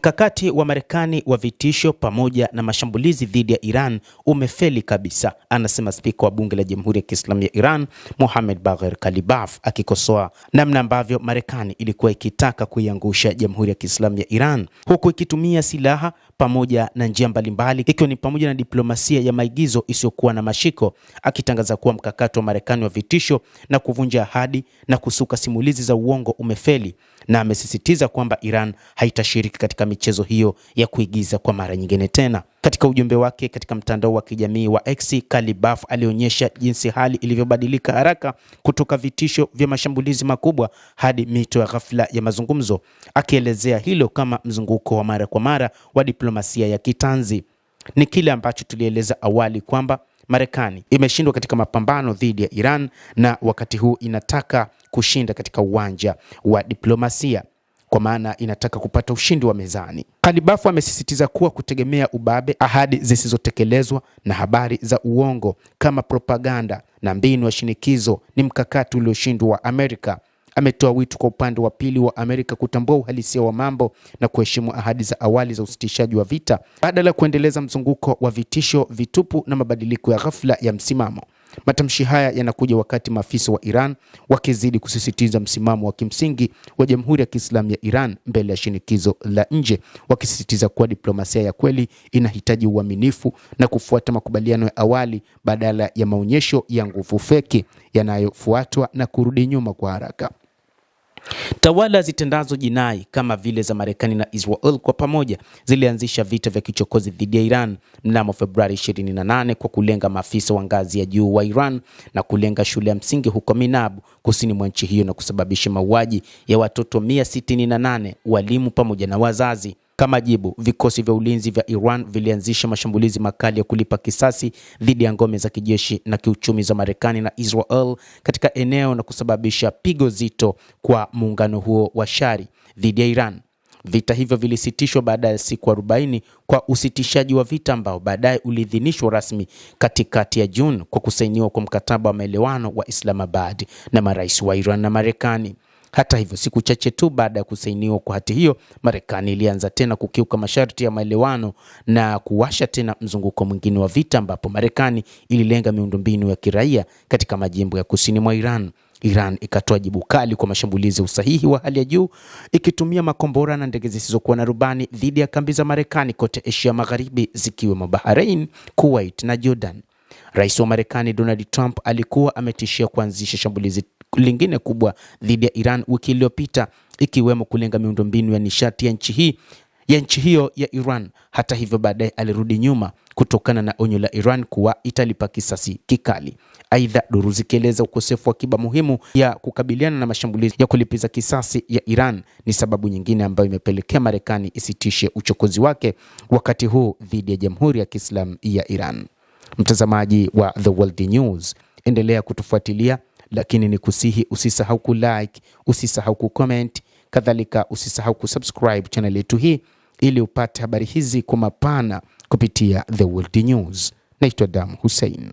Mkakati wa Marekani wa vitisho pamoja na mashambulizi dhidi ya Iran umefeli kabisa, anasema spika wa bunge la Jamhuri ya Kiislamu ya Iran, Mohammad Bagher Kalibaf, akikosoa namna ambavyo Marekani ilikuwa ikitaka kuiangusha Jamhuri ya Kiislamu ya Iran, huku ikitumia silaha pamoja na njia mbalimbali, ikiwa ni pamoja na diplomasia ya maigizo isiyokuwa na mashiko, akitangaza kuwa mkakati wa Marekani wa vitisho na kuvunja ahadi na kusuka simulizi za uongo umefeli, na amesisitiza kwamba Iran haitashiriki katika michezo hiyo ya kuigiza kwa mara nyingine tena. Katika ujumbe wake katika mtandao wa kijamii wa X, Kalibaf alionyesha jinsi hali ilivyobadilika haraka kutoka vitisho vya mashambulizi makubwa hadi mito ya ghafla ya mazungumzo, akielezea hilo kama mzunguko wa mara kwa mara wa diplomasia ya kitanzi. Ni kile ambacho tulieleza awali kwamba Marekani imeshindwa katika mapambano dhidi ya Iran na wakati huu inataka kushinda katika uwanja wa diplomasia, kwa maana inataka kupata ushindi wa mezani. Kalibaf amesisitiza kuwa kutegemea ubabe, ahadi zisizotekelezwa na habari za uongo kama propaganda na mbinu ya shinikizo ni mkakati ulioshindwa wa Amerika. Ametoa wito kwa upande wa pili wa Amerika kutambua uhalisia wa mambo na kuheshimu ahadi za awali za usitishaji wa vita badala ya kuendeleza mzunguko wa vitisho vitupu na mabadiliko ya ghafla ya msimamo. Matamshi haya yanakuja wakati maafisa wa Iran wakizidi kusisitiza msimamo wa kimsingi wa Jamhuri ya Kiislamu ya Iran mbele ya shinikizo la nje, wakisisitiza kuwa diplomasia ya kweli inahitaji uaminifu na kufuata makubaliano ya awali badala ya maonyesho ya nguvu feki yanayofuatwa na kurudi nyuma kwa haraka. Tawala zitendazo jinai kama vile za Marekani na Israel kwa pamoja zilianzisha vita vya kichokozi dhidi ya Iran mnamo Februari 28 kwa kulenga maafisa wa ngazi ya juu wa Iran na kulenga shule ya msingi huko Minab, kusini mwa nchi hiyo, na kusababisha mauaji ya watoto 168, walimu pamoja na wazazi. Kama jibu, vikosi vya ulinzi vya Iran vilianzisha mashambulizi makali ya kulipa kisasi dhidi ya ngome za kijeshi na kiuchumi za Marekani na Israel katika eneo na kusababisha pigo zito kwa muungano huo wa shari dhidi ya Iran. Vita hivyo vilisitishwa baada ya siku 40 kwa usitishaji wa vita ambao baadaye uliidhinishwa rasmi katikati ya Juni kwa kusainiwa kwa mkataba wa maelewano wa Islamabad na marais wa Iran na Marekani. Hata hivyo, siku chache tu baada ya kusainiwa kwa hati hiyo, Marekani ilianza tena kukiuka masharti ya maelewano na kuwasha tena mzunguko mwingine wa vita ambapo Marekani ililenga miundombinu ya kiraia katika majimbo ya kusini mwa Iran. Iran ikatoa jibu kali kwa mashambulizi ya usahihi wa hali ya juu, ikitumia makombora na ndege zisizokuwa na rubani dhidi ya kambi za Marekani kote Asia Magharibi, zikiwemo Bahrain, Kuwait na Jordan. Rais wa Marekani Donald Trump alikuwa ametishia kuanzisha shambulizi lingine kubwa dhidi ya Iran wiki iliyopita, ikiwemo kulenga miundombinu ya nishati ya nchi hiyo ya Iran. Hata hivyo, baadaye alirudi nyuma kutokana na onyo la Iran kuwa italipa kisasi kikali. Aidha, duru zikieleza ukosefu wa akiba muhimu ya kukabiliana na mashambulizi ya kulipiza kisasi ya Iran ni sababu nyingine ambayo imepelekea Marekani isitishe uchokozi wake wakati huu dhidi ya Jamhuri ya Kiislamu ya Iran. Mtazamaji wa The World News, endelea kutufuatilia, lakini ni kusihi usisahau kulike, usisahau kucomment, kadhalika usisahau kusubscribe channel yetu hii ili upate habari hizi kwa mapana kupitia The World News. Naitwa Dam Hussein.